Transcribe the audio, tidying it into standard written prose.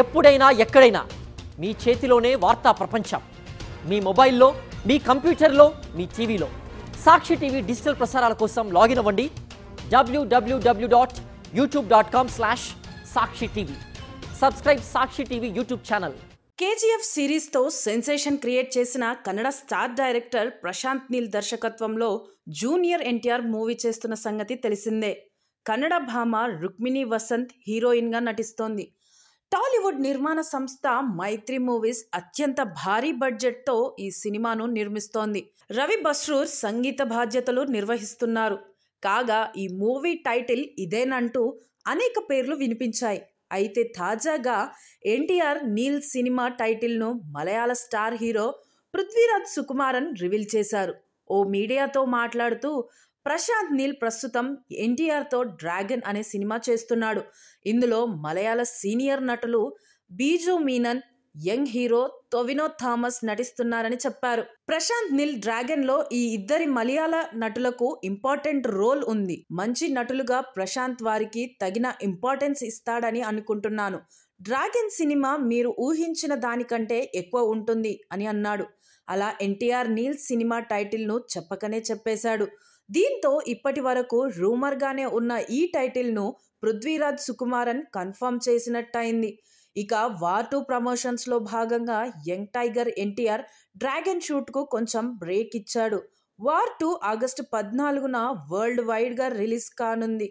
ఎప్పుడైనా ఎక్కడైనా మీ చేతిలోనే వార్తా ప్రపంచం. మీ మొబైల్లో, మీ కంప్యూటర్లో, మీ టీవీలో. సాక్షి టీవీ డిజిటల్ ప్రసారాల కోసం లాగిన్ అవ్వండి www.youtube.com/సాక్షి TV. Subscribe Sakshi TV YouTube channel. KGF సిరీస్తో సెన్సేషన్ క్రియేట్ చేసిన కన్నడ స్టార్ డైరెక్టర్ ప్రశాంత్ నీల్ దర్శకత్వంలో జూనియర్ ఎన్టీఆర్ మూవీ చేస్తున్న సంగతి తెలిసిందే. కన్నడ భామ రుక్మిణి వసంత్ హీరోయిన్గా నటిస్తోంది. టాలీవుడ్ నిర్మాణ సంస్థ మైత్రి మూవీస్ అత్యంత భారీ బడ్జెట్తో ఈ సినిమాను నిర్మిస్తోంది. రవి బస్రూర్ సంగీత బాధ్యతలు నిర్వహిస్తున్నారు. కాగా ఈ మూవీ టైటిల్ ఇదేనంటూ అనేక పేర్లు వినిపించాయి. అయితే తాజాగా ఎన్టీఆర్ నీల్ సినిమా టైటిల్ను Malayalam star hero Prithviraj Sukumaran reveal చేశారు. ఓ మీడియాతో మాట్లాడుతూ ప్రశాంత్ నీల్ ప్రస్తుతం ఎన్టీఆర్తో డ్రాగన్ అనే సినిమా చేస్తున్నాడు. ఇందులో మలయాళ సీనియర్ నటులు Biju Menon, young hero Tovino Thomas నటిస్తున్నారని చెప్పారు. ప్రశాంత్ నీల్ డ్రాగన్ లో ఈ ఇద్దరి మలయాళ నటులకు ఇంపార్టెంట్ రోల్ ఉంది. మంచి నటులుగా ప్రశాంత్ వారికి తగిన ఇంపార్టెన్స్ ఇస్తాడని అనుకుంటున్నాను. డ్రాగన్ సినిమా మీరు ఊహించిన దానికంటే ఎక్కువ ఉంటుంది అని అన్నాడు. అలా ఎన్టీఆర్ నీల్ సినిమా టైటిల్ను చెప్పకనే చెప్పేశాడు. దీంతో ఇప్పటి వరకు రూమర్గానే ఉన్న ఈ టైటిల్ను పృథ్వీరాజ్ సుకుమారన్ కన్ఫర్మ్ చేసినట్టయింది. ఇక వార్ 2 ప్రమోషన్స్లో భాగంగా యంగ్ టైగర్ ఎన్టీఆర్ డ్రాగన్ షూట్కు కొంచెం బ్రేక్ ఇచ్చాడు. వార్ 2 ఆగస్టు 14న వరల్డ్ వైడ్గా రిలీజ్ కానుంది.